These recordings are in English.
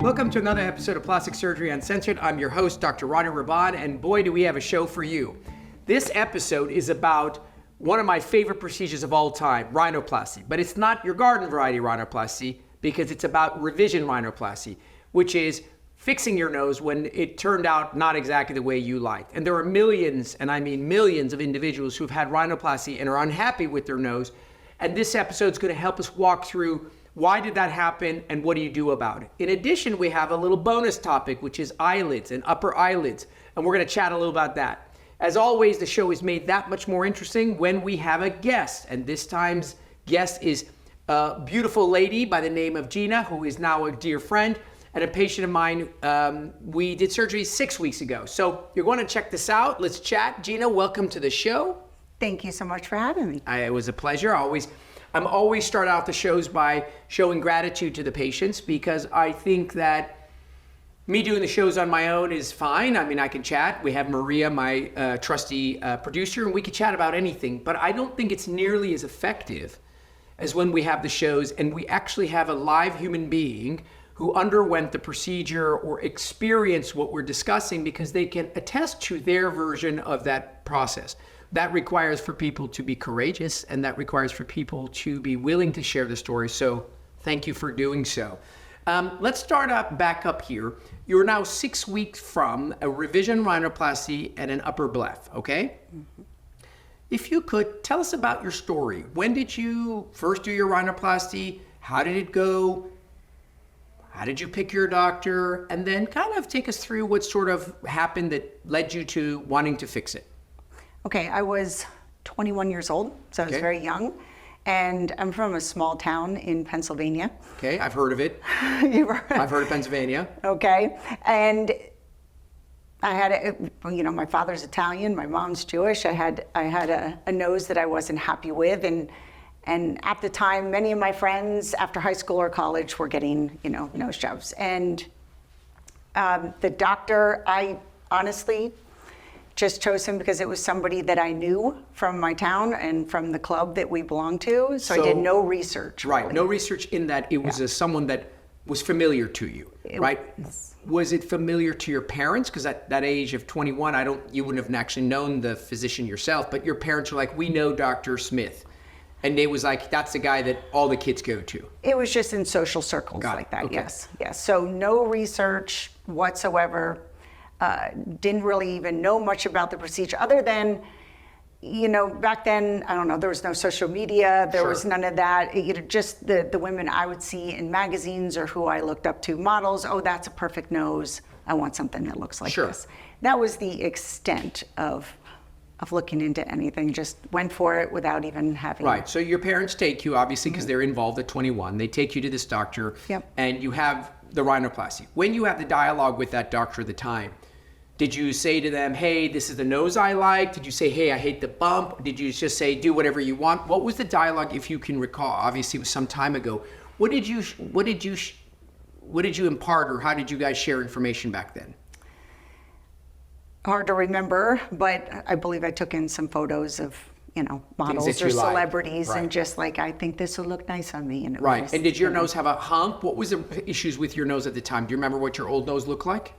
Welcome to another episode of Plastic Surgery Uncensored. I'm your host, Dr. Rahban, and boy, do we have a show for you. This episode is about one of my favorite procedures of all time, rhinoplasty. But it's not your garden variety rhinoplasty, because it's about revision rhinoplasty, which is fixing your nose when it turned out not exactly the way you liked. And there are millions, and I mean millions, of individuals who've had rhinoplasty and are unhappy with their nose. And this episode is going to help us walk through why did that happen and what do you do about it. In addition, we have a little bonus topic, which is eyelids and upper eyelids. And we're going to chat a little about that. As always, the show is made that much more interesting when we have a guest. And this time's guest is a beautiful lady by the name of Gina, who is now a dear friend and a patient of mine. We did surgery 6 weeks ago. So you're going to check this out. Let's chat. Gina, welcome to the show. Thank you so much for having me. It was a pleasure. I'm always start out the shows by showing gratitude to the patients, because I think that me doing the shows on my own is fine. I mean, I can chat. We have Maria, my trusty producer, and we can chat about anything. But I don't think it's nearly as effective as when we have the shows and we actually have a live human being who underwent the procedure or experienced what we're discussing, because they can attest to their version of that process. That requires for people to be courageous, and that requires for people to be willing to share the story. So thank you for doing so. Let's start back up here. You're now 6 weeks from a revision rhinoplasty and an upper bleph, okay? Mm-hmm. If you could, tell us about your story. When did you first do your rhinoplasty? How did it go? How did you pick your doctor? And then kind of take us through what sort of happened that led you to wanting to fix it. Okay, I was 21 years old, so I was very young. And I'm from a small town in Pennsylvania. Okay, I've heard of it. I've heard of Pennsylvania. Okay, and I had, my father's Italian, my mom's Jewish. I had a nose that I wasn't happy with, and at the time, many of my friends after high school or college were getting, nose jobs. And the doctor, I honestly just chose him because it was somebody that I knew from my town and from the club that we belonged to. So I did no research. Right, really. No research in that. It was someone that was familiar to you, right? Was it familiar to your parents? Because at that age of 21, you wouldn't have actually known the physician yourself, but your parents were like, we know Dr. Smith. And they was like, that's the guy that all the kids go to. It was just in social circles like that, okay. Yes. So no research whatsoever. Didn't really even know much about the procedure other than, back then, I don't know, there was no social media, there was none of that. Just the women I would see in magazines or who I looked up to, models, oh, that's a perfect nose. I want something that looks like this. That was the extent of looking into anything, just went for it without even having. Right, so your parents take you, obviously, because they're involved at 21. They take you to this doctor, and you have the rhinoplasty. When you have the dialogue with that doctor at the time, did you say to them, hey, this is the nose I like? Did you say, hey, I hate the bump? Did you just say, do whatever you want? What was the dialogue, if you can recall? Obviously, it was some time ago. What did you impart, or how did you guys share information back then? Hard to remember, but I believe I took in some photos of, models or celebrities, and just like, I think this would look nice on me. And it was, and did your nose have a hump? What was the issues with your nose at the time? Do you remember what your old nose looked like?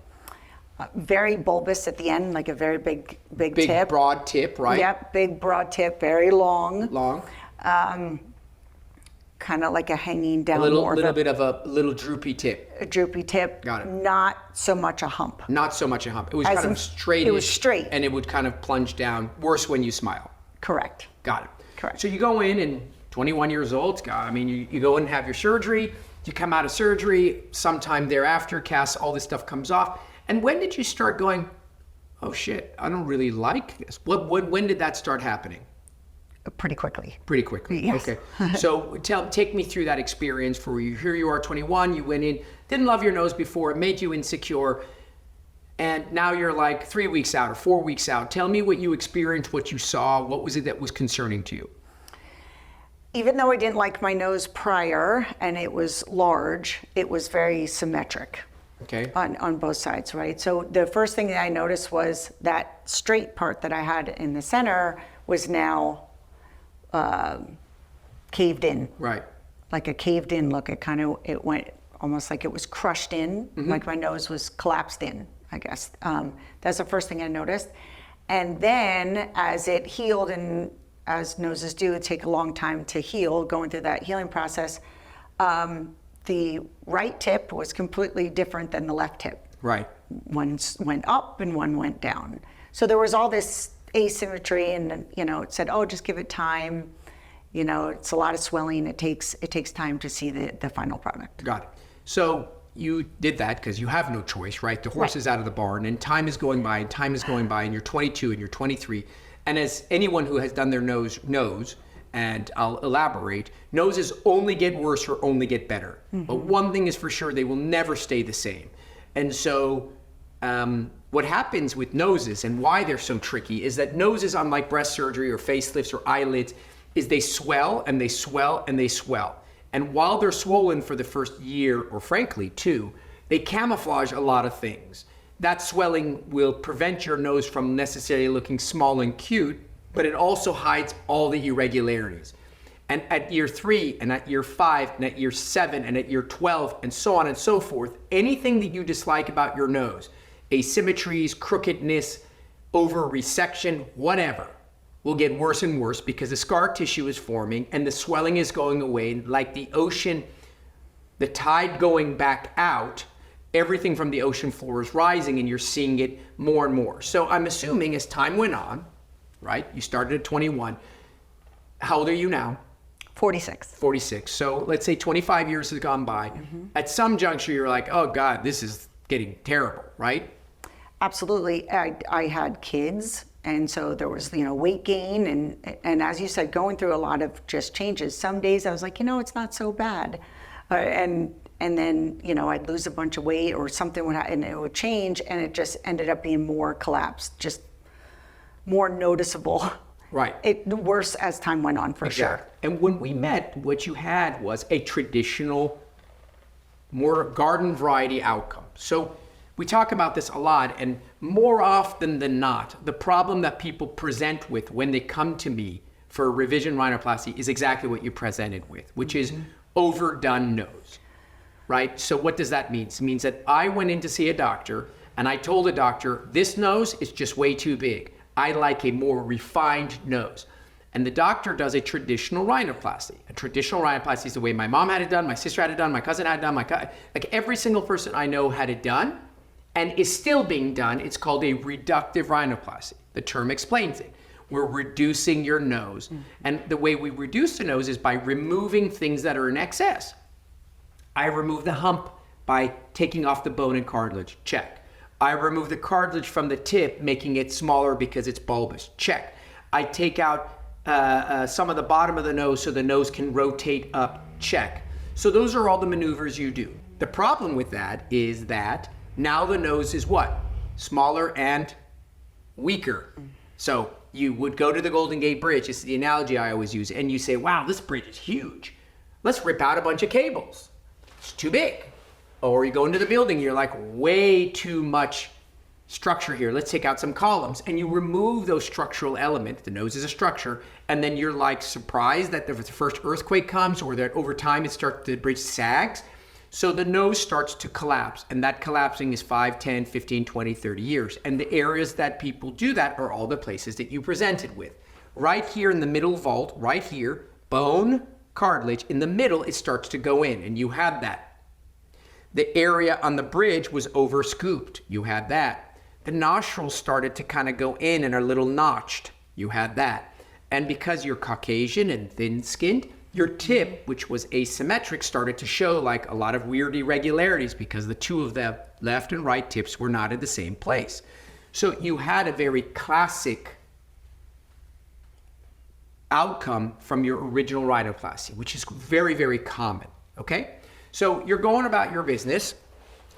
Very bulbous at the end, like a very big tip. Big, broad tip, right? Yep, big, broad tip, very long. Long. Kind of like a hanging down. A little bit of a little droopy tip. A droopy tip. Got it. Not so much a hump. Not so much a hump. It was kind of straight. It was straight. And it would kind of plunge down, worse when you smile. Correct. Got it. Correct. So you go in, and 21 years old, you go in and have your surgery, you come out of surgery, sometime thereafter, all this stuff comes off. And when did you start going, oh shit, I don't really like this? When did that start happening? Pretty quickly. Pretty quickly. Yes. Okay. So take me through that experience for you. Here you are, 21, you went in, didn't love your nose before, it made you insecure, and now you're like 3 weeks out or 4 weeks out. Tell me what you experienced, what you saw, what was it that was concerning to you? Even though I didn't like my nose prior and it was large, it was very symmetric. Okay. On both sides, right? So the first thing that I noticed was that straight part that I had in the center was now caved in. Right. Like a caved in look. It went almost like it was crushed in, like my nose was collapsed in, I guess. That's the first thing I noticed. And then as it healed, and as noses do, it take a long time to heal, going through that healing process, the right tip was completely different than the left tip. Right. One went up and one went down. So there was all this asymmetry, and it said, oh, just give it time. It's a lot of swelling. It takes time to see the final product. Got it. So you did that because you have no choice, right? The horse is out of the barn, and time is going by, and you're 22 and you're 23. And as anyone who has done their nose knows, and I'll elaborate, noses only get worse or only get better. But one thing is for sure, they will never stay the same. And so what happens with noses and why they're so tricky is that noses, unlike breast surgery or facelifts or eyelids, is they swell and they swell and they swell. And while they're swollen for the first year, or frankly 2, they camouflage a lot of things. That swelling will prevent your nose from necessarily looking small and cute, but it also hides all the irregularities. And at year 3, and at year 5, and at year 7, and at year 12, and so on and so forth, anything that you dislike about your nose, asymmetries, crookedness, over resection, whatever, will get worse and worse because the scar tissue is forming and the swelling is going away. Like the ocean, the tide going back out, everything from the ocean floor is rising and you're seeing it more and more. So I'm assuming as time went on, right? You started at 21. How old are you now? 46. 46. So let's say 25 years has gone by. At some juncture, you're like, oh God, this is getting terrible, right? Absolutely. I had kids, and so there was, weight gain, and as you said, going through a lot of just changes. Some days I was like, it's not so bad, and then I'd lose a bunch of weight or something would happen, and it would change, and it just ended up being more collapsed, just more noticeable. Right. It worse as time went on, for sure. And when we met, what you had was a traditional, more garden variety outcome. So we talk about this a lot, and more often than not, the problem that people present with when they come to me for a revision rhinoplasty is exactly what you presented with, which is overdone nose, right? So what does that mean? It means that I went in to see a doctor, and I told the doctor, this nose is just way too big. I like a more refined nose. And the doctor does a traditional rhinoplasty. A traditional rhinoplasty is the way my mom had it done, my sister had it done, my cousin had it done, like every single person I know had it done and is still being done. It's called a reductive rhinoplasty. The term explains it. We're reducing your nose. And the way we reduce the nose is by removing things that are in excess. I remove the hump by taking off the bone and cartilage. Check. I remove the cartilage from the tip, making it smaller because it's bulbous. Check. I take out some of the bottom of the nose so the nose can rotate up. Check. So those are all the maneuvers you do. The problem with that is that now the nose is what? Smaller and weaker. So you would go to the Golden Gate Bridge, it's the analogy I always use, and you say, wow, this bridge is huge. Let's rip out a bunch of cables. It's too big. Or you go into the building, you're like, way too much structure here. Let's take out some columns. And you remove those structural elements. The nose is a structure. And then you're like surprised that the first earthquake comes, or that over time the bridge sags. So the nose starts to collapse. And that collapsing is 5, 10, 15, 20, 30 years. And the areas that people do that are all the places that you presented with. Right here in the middle vault, right here, bone, cartilage. In the middle, it starts to go in. And you had that. The area on the bridge was over scooped. You had that. The nostrils started to kind of go in and are a little notched. You had that. And because you're Caucasian and thin-skinned, your tip, which was asymmetric, started to show like a lot of weird irregularities because the two of the left and right tips were not in the same place. So you had a very classic outcome from your original rhinoplasty, which is very, very common, okay? So you're going about your business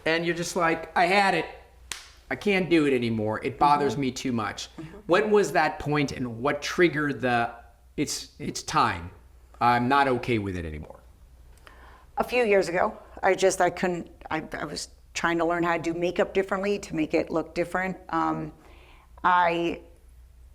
and you're just like, I had it. I can't do it anymore. It bothers me too much. When was that point and what triggered it's time? I'm not okay with it anymore. A few years ago, I was trying to learn how to do makeup differently to make it look different. I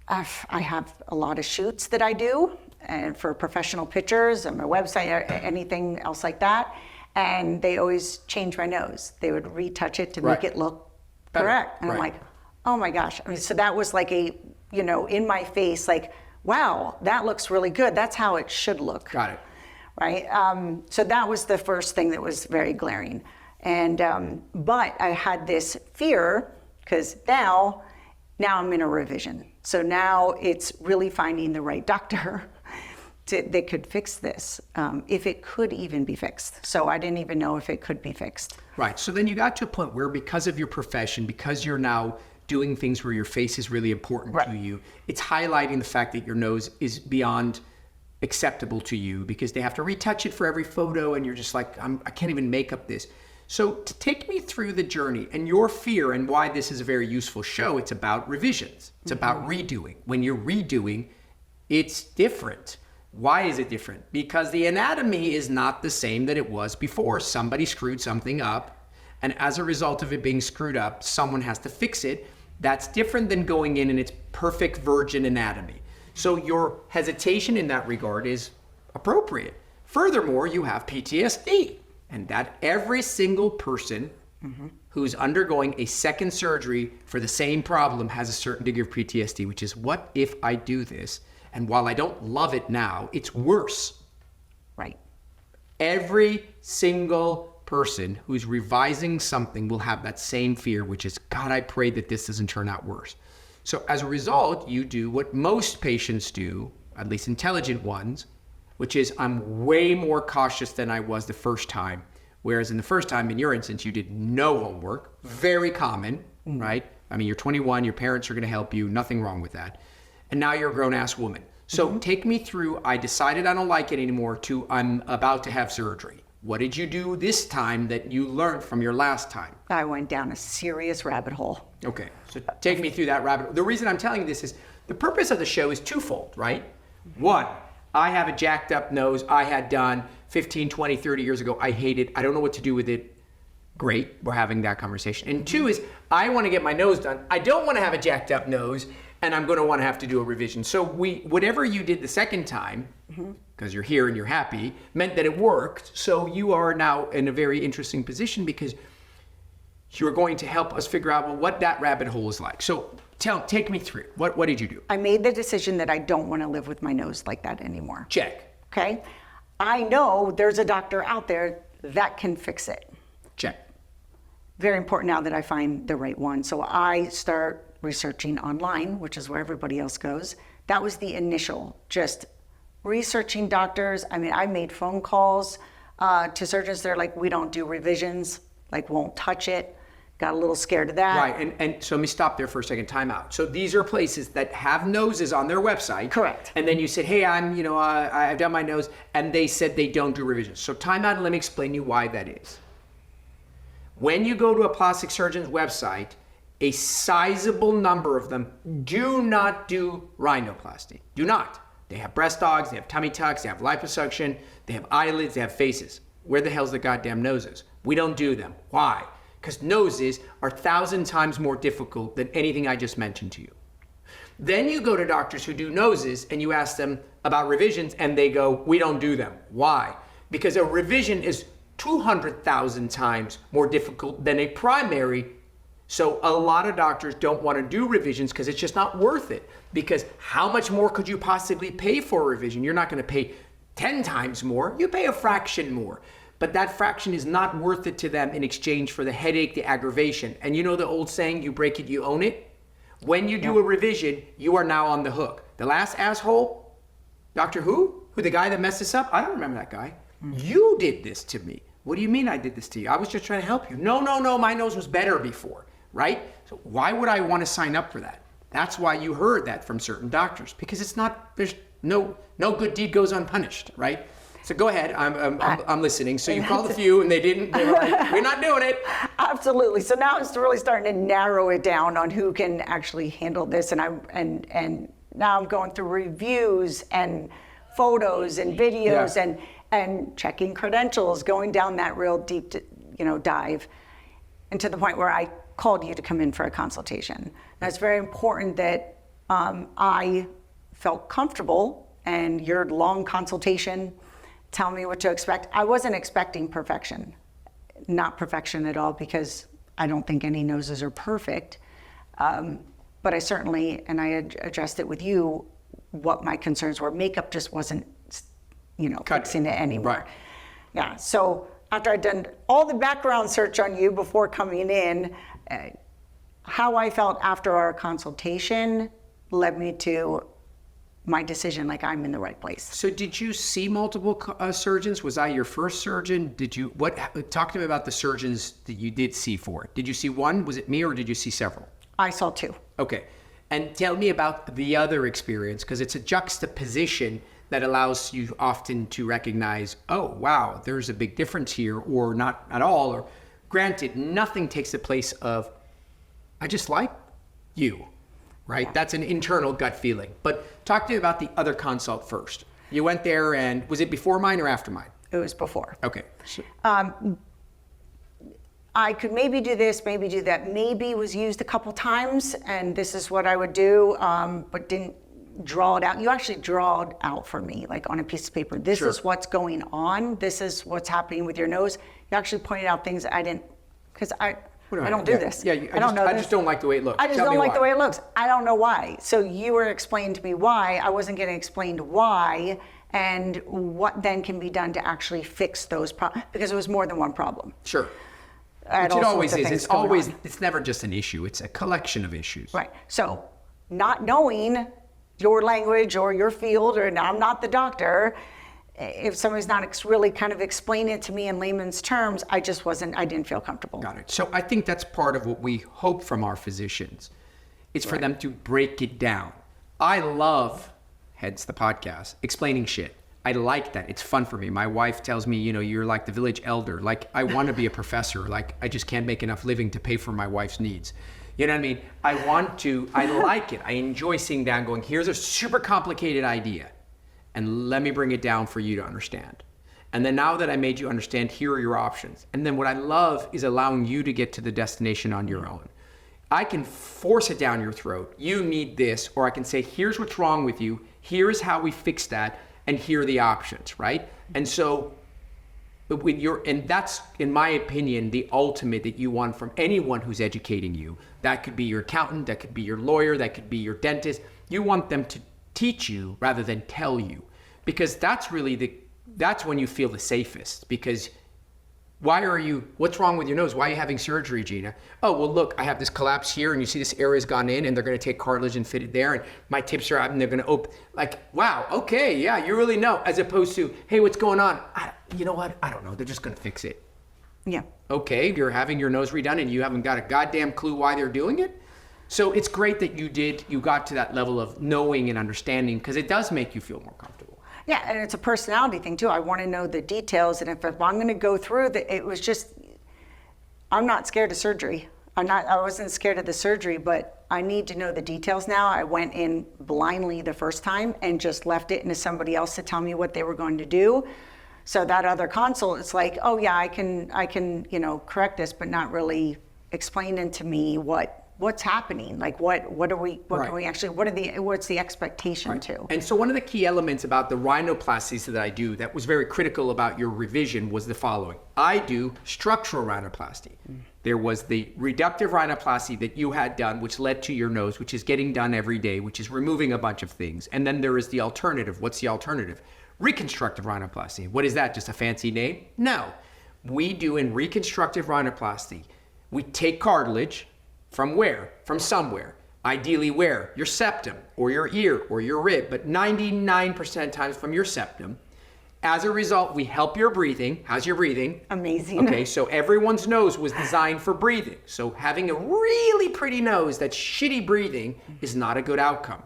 have a lot of shoots that I do and for professional pictures on my website, anything else like that. and they always change my nose. They would retouch it to Right. make it look Better. correct. And I'm Right. like, oh my gosh. I mean, so that was like a, you know, in my face, like, wow, that looks really good. That's how it should look. Got it. Right? So that was the first thing that was very glaring. And, but I had this fear because now I'm in a revision. So now it's really finding the right doctor that could fix this, if it could even be fixed. So I didn't even know if it could be fixed. Right. So then you got to a point where, because of your profession, because you're now doing things where your face is really important Right. to you, it's highlighting the fact that your nose is beyond acceptable to you because they have to retouch it for every photo, and you're just like, I can't even make up this. So to take me through the journey and your fear and why this is a very useful show. It's about revisions. It's about redoing. When you're redoing, it's different. Why is it different? Because the anatomy is not the same that it was before. Somebody screwed something up, and as a result of it being screwed up, someone has to fix it. That's different than going in and its perfect virgin anatomy. So your hesitation in that regard is appropriate. Furthermore, you have PTSD, and that every single person who's undergoing a second surgery for the same problem has a certain degree of PTSD, which is, what if I do this? And while I don't love it now, it's worse. Right. Every single person who's revising something will have that same fear, which is, God, I pray that this doesn't turn out worse. So as a result, you do what most patients do, at least intelligent ones, which is, I'm way more cautious than I was the first time. Whereas in the first time, in your instance, you did no homework. Very common, right? I mean, you're 21, your parents are going to help you, nothing wrong with that. And now you're a grown-ass woman. So take me through, I decided I don't like it anymore, to I'm about to have surgery. What did you do this time that you learned from your last time? I went down a serious rabbit hole. Okay, so take me through that rabbit hole. The reason I'm telling you this is, the purpose of the show is twofold, right? One, I have a jacked up nose I had done 15, 20, 30 years ago. I hate it. I don't know what to do with it. Great, we're having that conversation. And two is, I want to get my nose done. I don't want to have a jacked up nose, and I'm going to want to have to do a revision. So whatever you did the second time, because you're here and you're happy, meant that it worked. So you are now in a very interesting position because you're going to help us figure out, well, what that rabbit hole is like. So take me through. What did you do? I made the decision that I don't want to live with my nose like that anymore. Check. Okay? I know there's a doctor out there that can fix it. Check. Very important now that I find the right one. So I start researching online, which is where everybody else goes. That was the initial, just researching doctors. I mean, I made phone calls to surgeons. They're like, we don't do revisions, like won't touch it. Got a little scared of that. Right, and so let me stop there for a second, time out. So these are places that have noses on their website. Correct. And then you said, hey, I've done my nose, and they said they don't do revisions. So time out, and let me explain you why that is. When you go to a plastic surgeon's website, a sizable number of them do not do rhinoplasty. Do not. They have breast dogs, they have tummy tucks, they have liposuction, they have eyelids, they have faces. Where the hell's the goddamn noses? We don't do them. Why? Because noses are 1,000 times more difficult than anything I just mentioned to you. Then you go to doctors who do noses and you ask them about revisions and they go, we don't do them. Why? Because a revision is 200,000 times more difficult than a primary. So a lot of doctors don't want to do revisions because it's just not worth it. Because how much more could you possibly pay for a revision? You're not going to pay 10 times more. You pay a fraction more. But that fraction is not worth it to them in exchange for the headache, the aggravation. And you know the old saying, you break it, you own it? When you do a revision, you are now on the hook. The last asshole, Doctor Who the guy that messed us up? I don't remember that guy. You did this to me. What do you mean I did this to you? I was just trying to help you. No, my nose was better before, right? So why would I want to sign up for that? That's why you heard that from certain doctors, because it's not, there's no good deed goes unpunished, right? So go ahead, I'm listening. So you called a few and they were like, we're not doing it. Absolutely. So now it's really starting to narrow it down on who can actually handle this. And now I'm going through reviews and photos and videos and checking credentials, going down that real deep, dive, and to the point where I called you to come in for a consultation. Now it's very important that I felt comfortable, and your long consultation tell me what to expect. I wasn't expecting perfection, not perfection at all, because I don't think any noses are perfect. But I certainly, and I addressed it with you, what my concerns were. Makeup just wasn't, fixing it anymore. Right. Yeah, so after I'd done all the background search on you before coming in, how I felt after our consultation led me to my decision, like I'm in the right place. So did you see multiple surgeons? Was I your first surgeon? Talk to me about the surgeons that you did see for it. Did you see one? Was it me, or did you see several? I saw 2. Okay. And tell me about the other experience, because it's a juxtaposition that allows you often to recognize, oh, wow, there's a big difference here, or not at all. Or granted, nothing takes the place of, I just like you, right? Yeah. That's an internal gut feeling. But talk to me about the other consult first. You went there, and was it before mine or after mine? It was before. Okay. I could maybe do this, maybe do that. Maybe was used a couple times, and this is what I would do, but didn't draw it out. You actually draw it out for me, like on a piece of paper. This Sure. is what's going on. This is what's happening with your nose. You actually pointed out things I didn't, because I don't do this. Yeah, I just don't like the way it looks. I just don't like the way it looks. I don't know why. So you were explaining to me why. I wasn't getting explained why, and what then can be done to actually fix those problems, because it was more than one problem. Sure. Which it always is. It's never just an issue. It's a collection of issues. Right. So not knowing your language or your field, or I'm not the doctor, if somebody's not really kind of explaining it to me in layman's terms, I didn't feel comfortable. Got it. So I think that's part of what we hope from our physicians. It's for them to break it down. I love, hence the podcast, explaining shit. I like that. It's fun for me. My wife tells me, you're like the village elder. Like, I want to be a professor. Like, I just can't make enough living to pay for my wife's needs. You know what I mean? I like it. I enjoy sitting down going, here's a super complicated idea, and let me bring it down for you to understand. And then now that I made you understand, here are your options. And then what I love is allowing you to get to the destination on your own. I can force it down your throat. You need this, or I can say, here's what's wrong with you. Here's how we fix that, and here are the options, right? And so, and that's, in my opinion, the ultimate that you want from anyone who's educating you. That could be your accountant, that could be your lawyer, that could be your dentist. You want them to teach you rather than tell you, because that's when you feel the safest. Because what's wrong with your nose? Why are you having surgery, Gina? Oh, well, look, I have this collapse here, and you see this area's gone in, and they're going to take cartilage and fit it there, and my tips are out, and they're going to open. Like, wow, okay, yeah, you really know. As opposed to, hey, what's going on? You know what? I don't know. They're just going to fix it. Yeah. Okay, you're having your nose redone, and you haven't got a goddamn clue why they're doing it? So it's great that you got to that level of knowing and understanding, because it does make you feel more comfortable. Yeah, and it's a personality thing too. I want to know the details, and if I'm going to go through it was just, I'm not scared of surgery. I wasn't scared of the surgery, but I need to know the details now. I went in blindly the first time and just left it into somebody else to tell me what they were going to do. So that other consult, it's like, oh yeah, I can correct this, but not really explaining to me what's happening, like what can we actually, what's the expectation too. And so one of the key elements about the rhinoplasties that I do that was very critical about your revision was the following. I do structural rhinoplasty. There was the reductive rhinoplasty that you had done, which led to your nose, which is getting done every day, which is removing a bunch of things. And then there is the alternative. What's the alternative? Reconstructive rhinoplasty. What is that? Just a fancy name? No. We do in reconstructive rhinoplasty, we take cartilage from where? From somewhere. Ideally where? Your septum or your ear or your rib, but 99% of times from your septum. As a result, we help your breathing. How's your breathing? Amazing. Okay, so everyone's nose was designed for breathing. So having a really pretty nose that's shitty breathing is not a good outcome.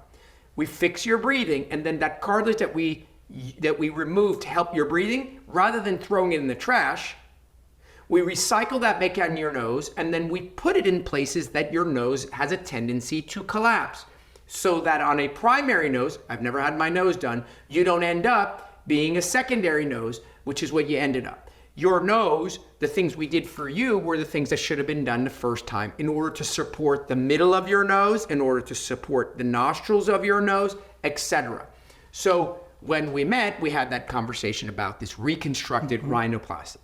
We fix your breathing, and then that cartilage that we remove to help your breathing, rather than throwing it in the trash, we recycle that back on your nose, and then we put it in places that your nose has a tendency to collapse. So that on a primary nose, I've never had my nose done, you don't end up being a secondary nose, which is what you ended up. Your nose, the things we did for you were the things that should have been done the first time in order to support the middle of your nose, in order to support the nostrils of your nose, etc. So when we met, we had that conversation about this reconstructed rhinoplasty.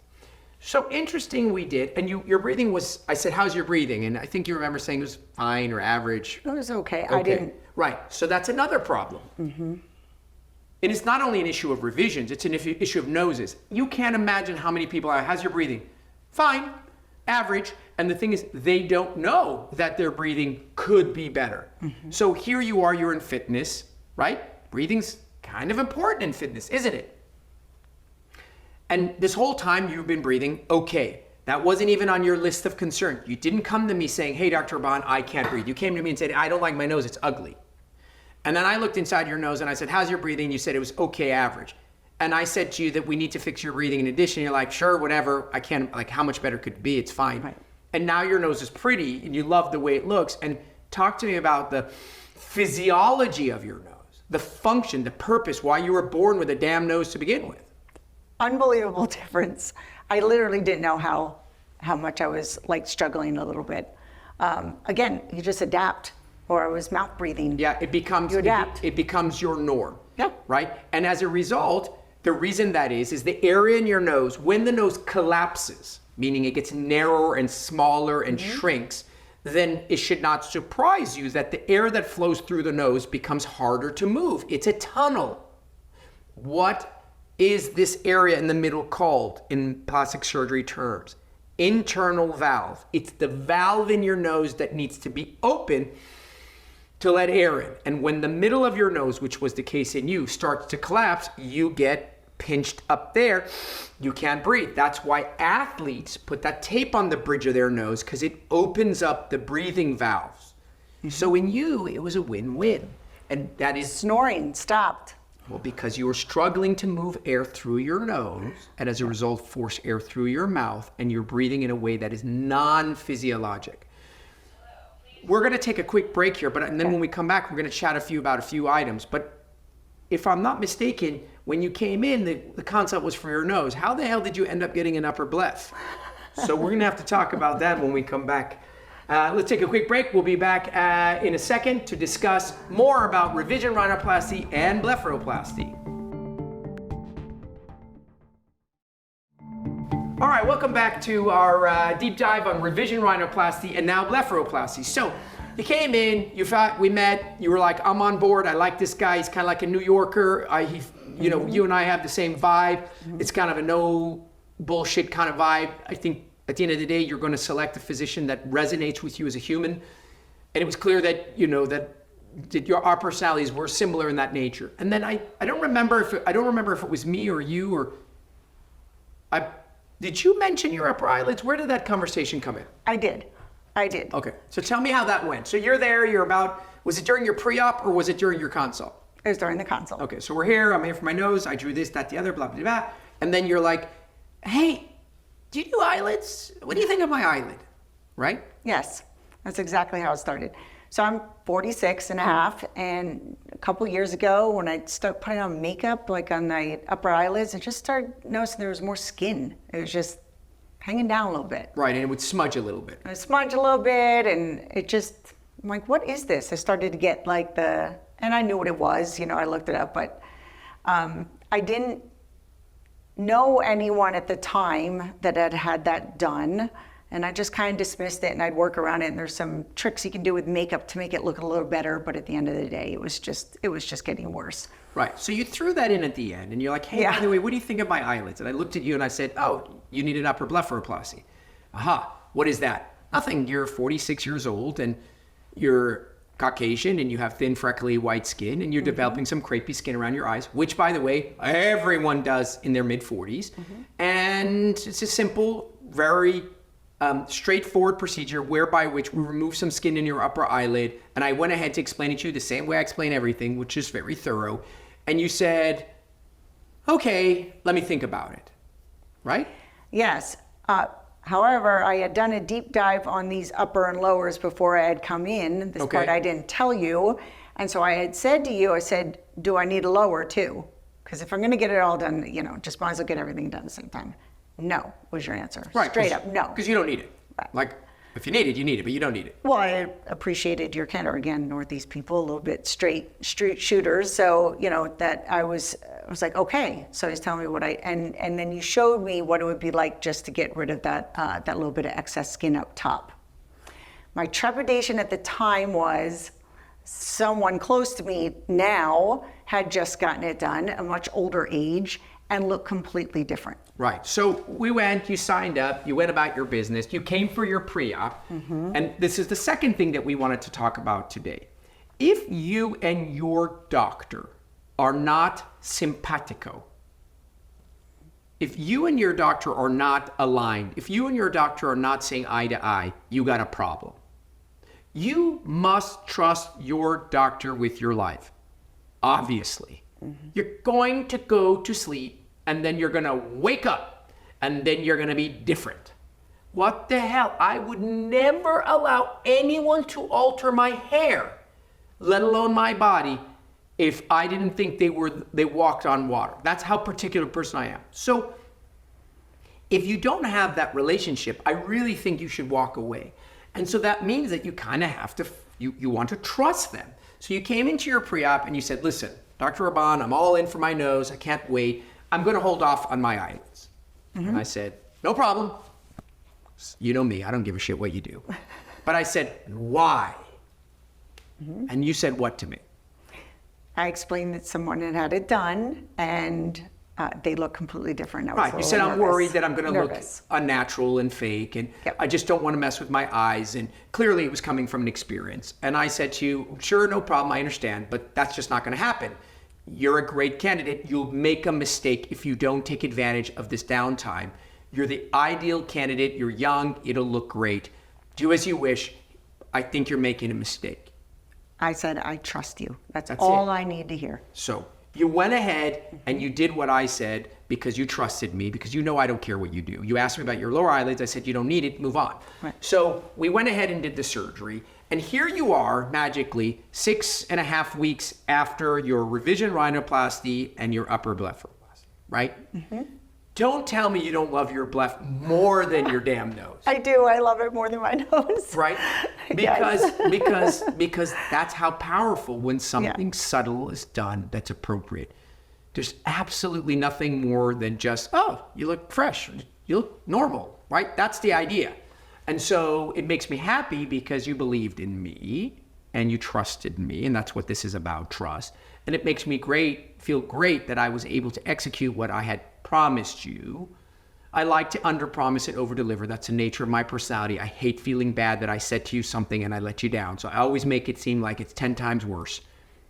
So interesting we did, and your breathing was, I said, how's your breathing? And I think you remember saying it was fine or average. It was okay. I didn't. Right, so that's another problem. And it's not only an issue of revisions, it's an issue of noses. You can't imagine how many people are, how's your breathing? Fine, average. And the thing is, they don't know that their breathing could be better. So here you are, you're in fitness, right? Breathing's kind of important in fitness, isn't it? And this whole time you've been breathing okay. That wasn't even on your list of concern. You didn't come to me saying, hey, Dr. Rahban, I can't breathe. You came to me and said, I don't like my nose, it's ugly. And then I looked inside your nose and I said, how's your breathing? You said it was okay, average. And I said to you that we need to fix your breathing in addition. You're like, sure, whatever. I can't, like, how much better could it be? It's fine. Right. And now your nose is pretty and you love the way it looks. And talk to me about the physiology of your nose, the function, the purpose, why you were born with a damn nose to begin with. Unbelievable difference. I literally didn't know how much I was like struggling a little bit. Again, you just adapt. Or I was mouth breathing. Yeah, it becomes you adapt. It becomes your norm. Yeah. Right? And as a result, the reason that is the area in your nose, when the nose collapses, meaning it gets narrower and smaller and shrinks, then it should not surprise you that the air that flows through the nose becomes harder to move. It's a tunnel. What is this area in the middle called in plastic surgery terms? Internal valve. It's the valve in your nose that needs to be open to let air in. And when the middle of your nose, which was the case in you, starts to collapse, you get pinched up there. You can't breathe. That's why athletes put that tape on the bridge of their nose, because it opens up the breathing valves. So in you, it was a win-win. And that is, Snoring stopped. well, because you were struggling to move air through your nose, and as a result, force air through your mouth, and you're breathing in a way that is non-physiologic. We're going to take a quick break here, and then when we come back, we're going to chat about a few items. But if I'm not mistaken, when you came in, the consult was for your nose. How the hell did you end up getting an upper bleph? So we're going to have to talk about that when we come back. Let's take a quick break. We'll be back in a second to discuss more about revision rhinoplasty and blepharoplasty. All right, welcome back to our deep dive on revision rhinoplasty and now blepharoplasty. So you came in, we met, you were like, I'm on board, I like this guy, he's kind of like a New Yorker, you and I have the same vibe. It's kind of a no bullshit kind of vibe. I think at the end of the day, you're going to select a physician that resonates with you as a human. And it was clear that, that our personalities were similar in that nature. And then I don't remember if it was me or you or did you mention your upper eyelids? Where did that conversation come in? I did. Okay, so tell me how that went. So you're there, was it during your pre-op or was it during your consult? It was during the consult. Okay, so I'm here for my nose, I drew this, that, the other, blah, blah, blah. And then you're like, hey, do you do eyelids? What do you think of my eyelid? Right? Yes, that's exactly how it started. So I'm 46 and a half, and a couple years ago when I started putting on makeup, like on the upper eyelids, I just started noticing there was more skin. It was just hanging down a little bit. Right, and it would smudge a little bit. It would smudge a little bit, and I'm like, what is this? I started to get like and I knew what it was, I looked it up, but I didn't know anyone at the time that had that done. And I just kind of dismissed it and I'd work around it. And there's some tricks you can do with makeup to make it look a little better. But at the end of the day, it was just getting worse. Right. So you threw that in at the end and you're like, hey, by the way, what do you think of my eyelids? And I looked at you and I said, oh, you need an upper blepharoplasty. Aha. What is that? Nothing. You're 46 years old and you're Caucasian and you have thin, freckly white skin and you're developing some crepey skin around your eyes, which, by the way, everyone does in their mid-40s. And it's a simple, very straightforward procedure whereby which we remove some skin in your upper eyelid, and I went ahead to explain it to you the same way I explain everything, which is very thorough, and you said, okay, let me think about it, right? Yes. However, I had done a deep dive on these upper and lowers before I had come in. This part I didn't tell you, and so I had said to you, I said, do I need a lower too? Because if I'm going to get it all done, just might as well get everything done at the same time. No, was your answer. Right. Straight up, no. Because you don't need it. Right. Like, If you need it, you need it, but you don't need it. Well, I appreciated your candor. Again, Northeast people, a little bit street shooters. So, that I was like, okay. So he's telling me and then you showed me what it would be like just to get rid of that little bit of excess skin up top. My trepidation at the time was someone close to me now had just gotten it done, a much older age, and looked completely different. Right. So we went, you signed up, you went about your business, you came for your pre-op, and this is the second thing that we wanted to talk about today. If you and your doctor are not simpatico, if you and your doctor are not aligned, if you and your doctor are not saying eye to eye, you got a problem. You must trust your doctor with your life, obviously. You're going to go to sleep and then you're going to wake up and then you're going to be different. What the hell? I would never allow anyone to alter my hair, let alone my body, if I didn't think they walked on water. That's how particular person I am. So if you don't have that relationship, I really think you should walk away. And so that means that you kind of have to, you want to trust them. So you came into your pre-op and you said, listen, Dr. Rahban, I'm all in for my nose. I can't wait. I'm going to hold off on my eyelids. And I said, no problem. You know me. I don't give a shit what you do. But I said, why? And you said what to me? I explained that someone had it done and they look completely different. Right. You said, I'm worried that I'm going to look Nervous. unnatural and fake, and I just don't want to mess with my eyes. And clearly it was coming from an experience. And I said to you, sure, no problem, I understand, but that's just not going to happen. You're a great candidate. You'll make a mistake if you don't take advantage of this downtime. You're the ideal candidate. You're young. It'll look great. Do as you wish. I think you're making a mistake. I said, I trust you. That's all I need to hear. So you went ahead and you did what I said because you trusted me, because you know I don't care what you do. You asked me about your lower eyelids. I said, you don't need it. Move on. Right. So we went ahead and did the surgery. And here you are, magically, 6.5 weeks after your revision rhinoplasty and your upper blepharoplasty, right? Don't tell me you don't love your bleph more than your damn nose. I do. I love it more than my nose. Right? Because that's how powerful when something subtle is done that's appropriate. There's absolutely nothing more than just, oh, you look fresh. You look normal, right? That's the idea. And so it makes me happy because you believed in me and you trusted me, and that's what this is about, trust. And it makes me feel great that I was able to execute what I had promised you. I like to under-promise and over-deliver. That's the nature of my personality. I hate feeling bad that I said to you something and I let you down. So I always make it seem like it's 10 times worse.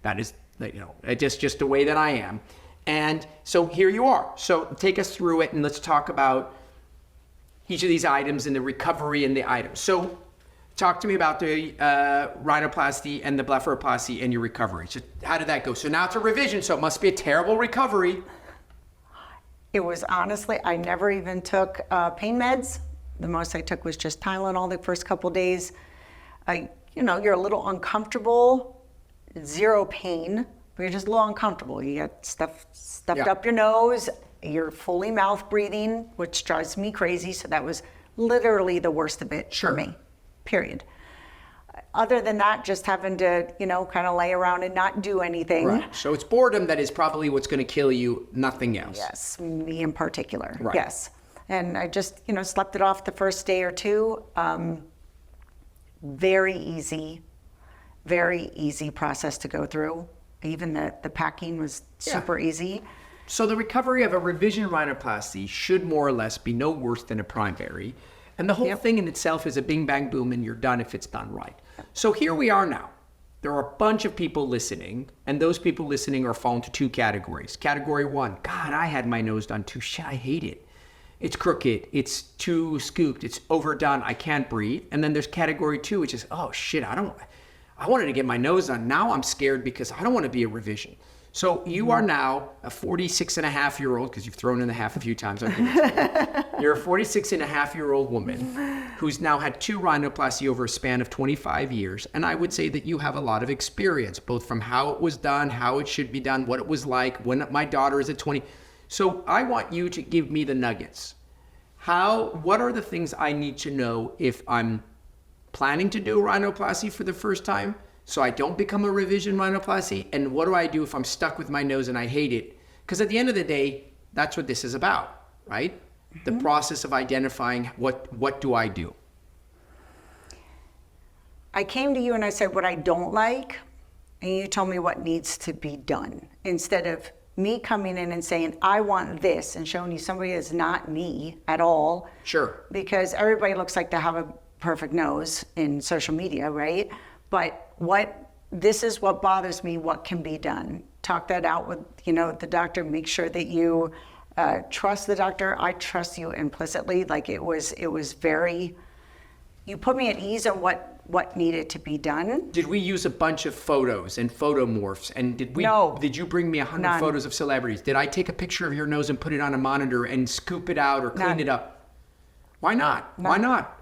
That is, it's just the way that I am. And so here you are. So take us through it and let's talk about each of these items and the recovery and the items. So talk to me about the rhinoplasty and the blepharoplasty and your recovery. So how did that go? So now it's a revision, so it must be a terrible recovery. It was honestly, I never even took pain meds. The most I took was just Tylenol the first couple days. You're a little uncomfortable, zero pain, but you're just a little uncomfortable. You get stuff stuffed up your nose. You're fully mouth breathing, which drives me crazy. So that was literally the worst of it for me, period. Other than that, just having to, kind of lay around and not do anything. Right. So it's boredom that is probably what's going to kill you, nothing else. Yes, me in particular. Right. Yes. And I just, slept it off the first day or two. Very easy process to go through. Even the packing was super easy. So the recovery of a revision rhinoplasty should more or less be no worse than a primary. And the whole thing in itself is a bing, bang, boom, and you're done if it's done right. So here we are now. There are a bunch of people listening, and those people listening are fall into two categories. Category one, God, I had my nose done too. Shit, I hate it. It's crooked. It's too scooped. It's overdone. I can't breathe. And then there's category two, which is, oh shit, I wanted to get my nose done. Now I'm scared because I don't want to be a revision. So you are now a 46-and-a-half-year-old, because you've thrown in the half a few times. You're a 46-and-a-half-year-old woman who's now had 2 rhinoplasty over a span of 25 years. And I would say that you have a lot of experience, both from how it was done, how it should be done, what it was like when my daughter is at 20. So I want you to give me the nuggets. What are the things I need to know if I'm planning to do a rhinoplasty for the first time so I don't become a revision rhinoplasty? And what do I do if I'm stuck with my nose and I hate it? Because at the end of the day, that's what this is about, right? The process of identifying what do I do? I came to you and I said what I don't like, and you told me what needs to be done. Instead of me coming in and saying, I want this, and showing you somebody that's not me at all. Sure. Because everybody looks like they have a perfect nose in social media, right? But this is what bothers me, what can be done. Talk that out with, the doctor, make sure that you trust the doctor. I trust you implicitly. Like it was very, you put me at ease on what needed to be done. Did we use a bunch of photos and photomorphs? And No. Did you bring me 100 None. photos of celebrities? Did I take a picture of your nose and put it on a monitor and scoop it out or clean None. it up? Why not? None. Why not?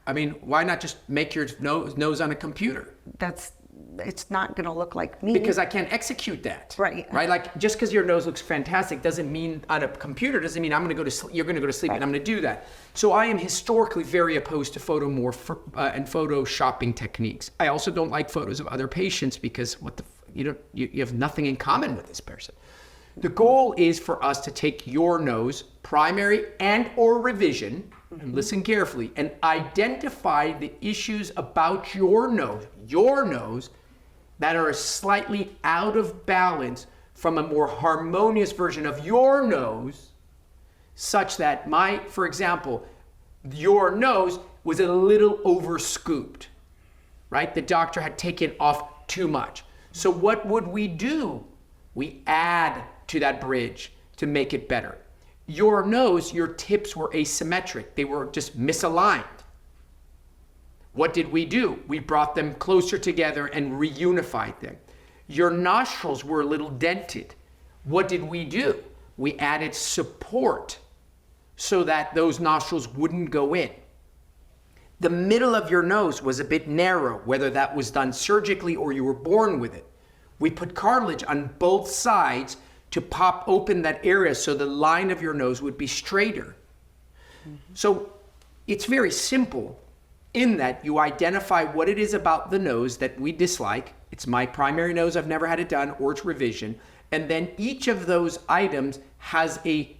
I mean, why not just make your nose on a computer? It's not going to look like me. Because I can't execute that. Right. Right? Like, just because your nose looks fantastic doesn't mean on a computer, doesn't mean I'm going to go to sleep. You're going to go to sleep and I'm going to do that. So I am historically very opposed to photomorph and photoshopping techniques. I also don't like photos of other patients because you have nothing in common with this person. The goal is for us to take your nose, primary and or revision, and listen carefully, and identify the issues about your nose that are slightly out of balance from a more harmonious version of your nose, such that for example, your nose was a little over scooped, right? The doctor had taken off too much. So what would we do? We add to that bridge to make it better. Your nose, your tips were asymmetric. They were just misaligned. What did we do? We brought them closer together and reunified them. Your nostrils were a little dented. What did we do? We added support so that those nostrils wouldn't go in. The middle of your nose was a bit narrow, whether that was done surgically or you were born with it. We put cartilage on both sides to pop open that area so the line of your nose would be straighter. So it's very simple in that you identify what it is about the nose that we dislike. It's my primary nose, I've never had it done, or it's revision. And then each of those items has a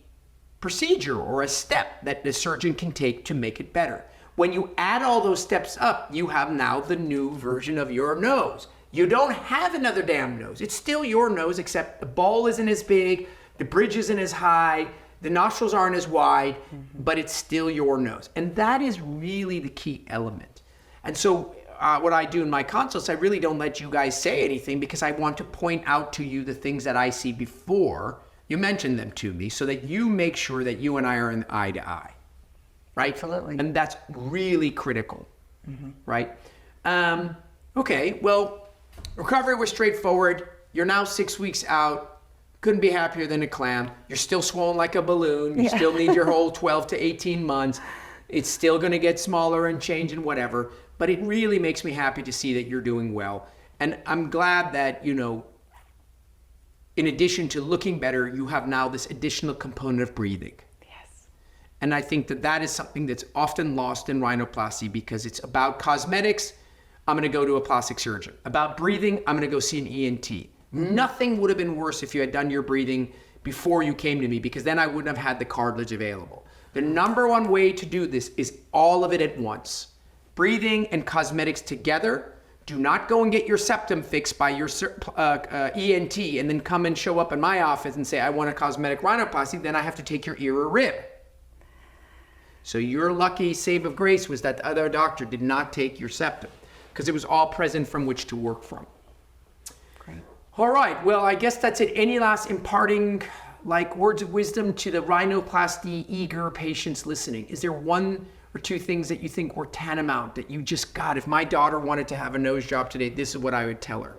procedure or a step that the surgeon can take to make it better. When you add all those steps up, you have now the new version of your nose. You don't have another damn nose. It's still your nose, except the ball isn't as big, the bridge isn't as high, the nostrils aren't as wide, but it's still your nose. And that is really the key element. And so what I do in my consults, I really don't let you guys say anything because I want to point out to you the things that I see before you mention them to me so that you make sure that you and I are in eye to eye, right? Absolutely. And that's really critical, right? Okay, well, recovery was straightforward. You're now 6 weeks out. Couldn't be happier than a clam. You're still swollen like a balloon. You still need your whole 12 to 18 months. It's still going to get smaller and change and whatever. But it really makes me happy to see that you're doing well. And I'm glad that, in addition to looking better, you have now this additional component of breathing. Yes. And I think that is something that's often lost in rhinoplasty because it's about cosmetics. I'm going to go to a plastic surgeon. About breathing, I'm going to go see an ENT. Nothing would have been worse if you had done your breathing before you came to me because then I wouldn't have had the cartilage available. The number one way to do this is all of it at once. Breathing and cosmetics together. Do not go and get your septum fixed by your ENT and then come and show up in my office and say, I want a cosmetic rhinoplasty, then I have to take your ear or rib. So your lucky save of grace was that the other doctor did not take your septum because it was all present from which to work from. Great. All right, well, I guess that's it. Any last imparting words of wisdom to the rhinoplasty eager patients listening? Is there one or two things that you think were tantamount that you just got? If my daughter wanted to have a nose job today, this is what I would tell her.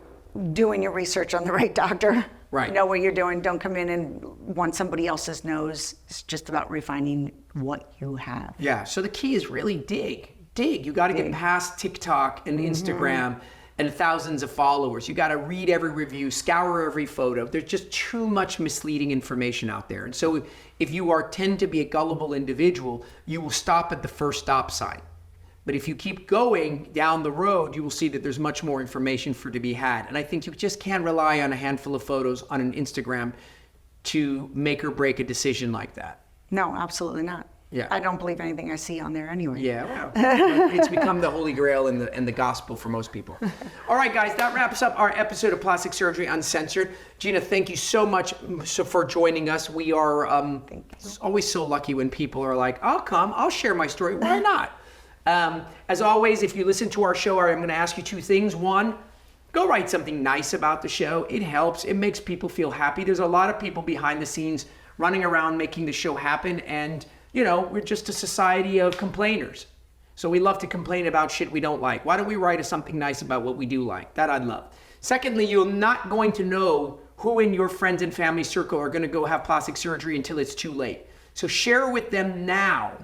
Doing your research on the right doctor. Right. Know what you're doing. Don't come in and want somebody else's nose. It's just about refining what you have. Yeah, so the key is really dig. You got to get past TikTok and Instagram and thousands of followers. You got to read every review, scour every photo. There's just too much misleading information out there. And so if you tend to be a gullible individual, you will stop at the first stop sign. But if you keep going down the road, you will see that there's much more information to be had. And I think you just can't rely on a handful of photos on an Instagram to make or break a decision like that. No, absolutely not. Yeah. I don't believe anything I see on there anyway. Yeah, well, it's become the holy grail and the gospel for most people. All right, guys, that wraps up our episode of Plastic Surgery Uncensored. Gina, thank you so much for joining us. We are always so lucky when people are like, I'll share my story. Why not? As always, if you listen to our show, I'm going to ask you two things. One, go write something nice about the show. It helps. It makes people feel happy. There's a lot of people behind the scenes running around making the show happen, and we're just a society of complainers. So we love to complain about shit we don't like. Why don't we write something nice about what we do like? That I'd love. Secondly, you're not going to know who in your friends and family circle are going to go have plastic surgery until it's too late. So share with them now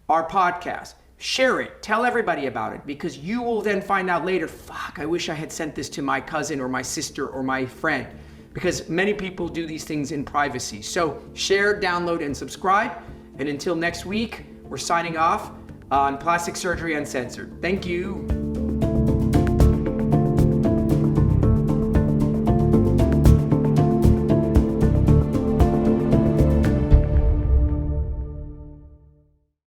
our podcast. Share it. Tell everybody about it, because you will then find out later, fuck, I wish I had sent this to my cousin or my sister or my friend, because many people do these things in privacy. So share, download, and subscribe. And until next week, we're signing off on Plastic Surgery Uncensored. Thank you.